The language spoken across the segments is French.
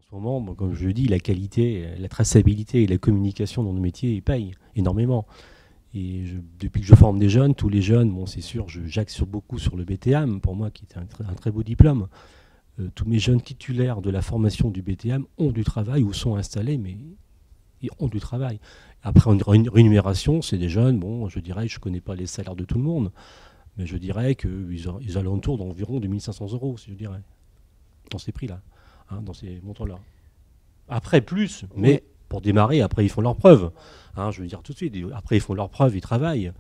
ce moment, bon, comme je le dis, la qualité, la traçabilité et la communication dans nos métiers payent énormément. Et depuis que je forme des jeunes, tous les jeunes, bon, c'est sûr, j'axe beaucoup sur le BTM, pour moi, qui est un très beau diplôme. Tous mes jeunes titulaires de la formation du BTM ont du travail ou sont installés, mais ils ont du travail. Après, en rémunération, c'est des jeunes, bon, je dirais, je ne connais pas les salaires de tout le monde, mais je dirais qu'ils alentours d'environ 2500 euros, si je dirais, dans ces prix-là, hein, dans ces montants-là. Après, plus, mais oui, pour démarrer, après, ils font leurs preuves. Hein, je veux dire tout de suite, après, ils font leurs preuves, ils travaillent.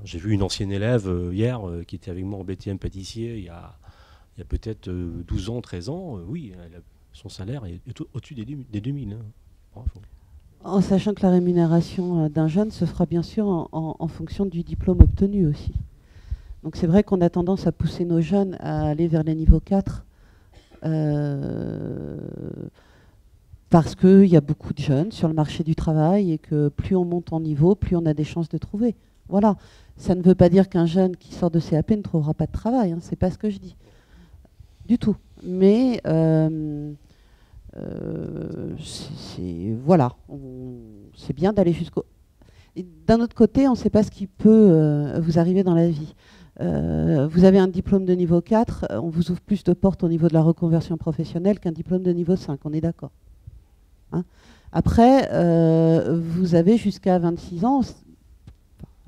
J'ai vu une ancienne élève hier qui était avec moi en BTM pâtissier il y a peut-être 12 ans, 13 ans. Oui, son salaire est au-dessus des 2000. Hein. Bravo. En sachant que la rémunération d'un jeune se fera bien sûr en fonction du diplôme obtenu aussi. Donc c'est vrai qu'on a tendance à pousser nos jeunes à aller vers les niveaux 4 parce qu'il y a beaucoup de jeunes sur le marché du travail et que plus on monte en niveau, plus on a des chances de trouver. Voilà. Ça ne veut pas dire qu'un jeune qui sort de CAP ne trouvera pas de travail, hein. C'est pas ce que je dis. Du tout. Mais voilà, c'est bien d'aller jusqu'au... D'un autre côté, on ne sait pas ce qui peut vous arriver dans la vie. Vous avez un diplôme de niveau 4, on vous ouvre plus de portes au niveau de la reconversion professionnelle qu'un diplôme de niveau 5, on est d'accord. Hein? Après, vous avez jusqu'à 26 ans,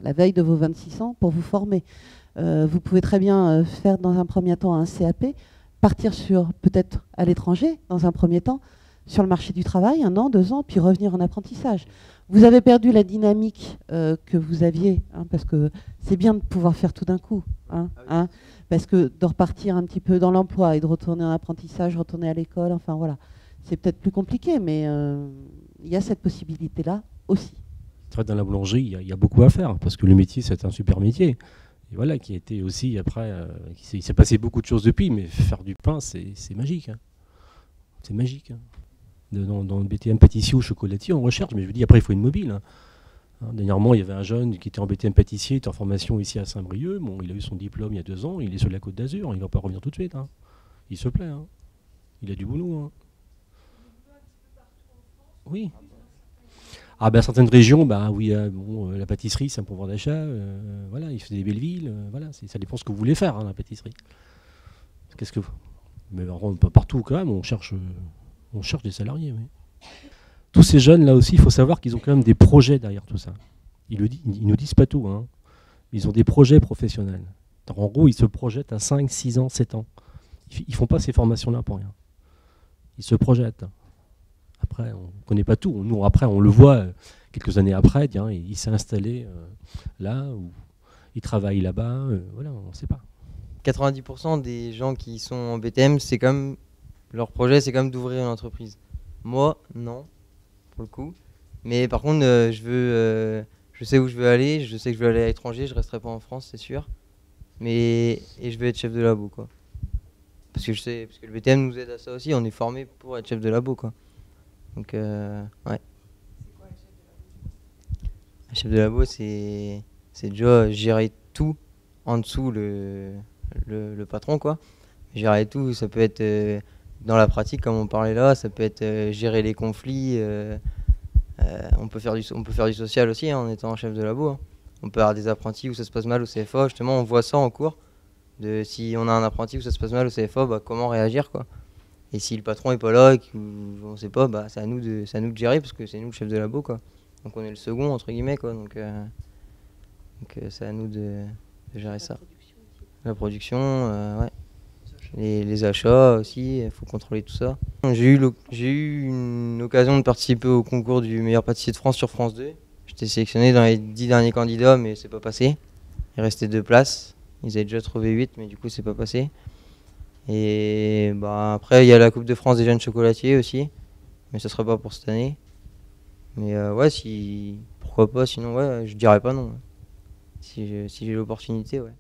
la veille de vos 26 ans, pour vous former. Vous pouvez très bien faire dans un premier temps un CAP, partir sur peut-être à l'étranger dans un premier temps, sur le marché du travail, 1 an, 2 ans, puis revenir en apprentissage. Vous avez perdu la dynamique que vous aviez, hein, parce que c'est bien de pouvoir faire tout d'un coup. Hein, hein, parce que de repartir un petit peu dans l'emploi et de retourner en apprentissage, retourner à l'école, enfin voilà, c'est peut-être plus compliqué, mais il y a cette possibilité-là aussi. Dans la boulangerie, il y a beaucoup à faire, parce que le métier, c'est un super métier. Et voilà, qui a été aussi, après, il s'est passé beaucoup de choses depuis, mais faire du pain, c'est magique. Hein. C'est magique. Hein. Dans le BTM pâtissier ou chocolatier, on recherche, mais je vous dis, après, il faut une mobile. Hein. Dernièrement, il y avait un jeune qui était en BTM pâtissier, il était en formation ici à Saint-Brieuc. Bon, il a eu son diplôme il y a 2 ans, il est sur la Côte d'Azur, il ne va pas revenir tout de suite. Hein. Il se plaît. Hein. Il a du boulot. Hein. Oui. Ah ben certaines régions, bah oui, bon, la pâtisserie, c'est un pouvoir d'achat. Voilà, il fait des belles villes. Voilà, ça dépend ce que vous voulez faire, hein, la pâtisserie. Qu'est-ce que vous... Mais partout quand même, on cherche des salariés. Oui. Tous ces jeunes là aussi, il faut savoir qu'ils ont quand même des projets derrière tout ça. Ils nous disent pas tout. Hein. Ils ont des projets professionnels. En gros, ils se projettent à 5, 6 ans, 7 ans. Ils font pas ces formations-là pour rien. Ils se projettent. Après, on ne connaît pas tout. Nous, après, on le voit quelques années après. Tiens, il s'est installé là, ou il travaille là-bas. Voilà, on ne sait pas. 90% des gens qui sont en BTM, c'est comme leur projet, c'est comme d'ouvrir une entreprise. Moi, non, pour le coup. Mais par contre, je sais où je veux aller. Je sais que je veux aller à l'étranger. Je resterai pas en France, c'est sûr. Et je veux être chef de labo, quoi. Parce que le BTM nous aide à ça aussi. On est formé pour être chef de labo, quoi. Donc, ouais. C'est quoi le chef de labo? C'est déjà gérer tout en dessous le patron, quoi. Gérer tout, ça peut être dans la pratique, comme on parlait là, ça peut être gérer les conflits. On peut faire du social aussi, hein, en étant chef de labo. Hein. On peut avoir des apprentis où ça se passe mal au CFA. Justement, on voit ça en cours. Si on a un apprenti où ça se passe mal au CFA, bah, comment réagir, quoi. Et si le patron est pas là et qu'on sait pas, bah, c'est à nous de gérer parce que c'est nous le chef de labo, quoi. Donc on est le second, entre guillemets, quoi. Donc c'est à nous de gérer ça. La production, ouais. Les achats aussi, il faut contrôler tout ça. J'ai eu une occasion de participer au concours du meilleur pâtissier de France sur France 2. J'étais sélectionné dans les 10 derniers candidats, mais c'est pas passé. Il restait 2 places. Ils avaient déjà trouvé 8, mais du coup, c'est pas passé. Et bah, après, il y a la Coupe de France des jeunes chocolatiers aussi, mais ça sera pas pour cette année. Mais ouais, pourquoi pas, sinon, ouais, je dirais pas non. Si j'ai l'opportunité, ouais.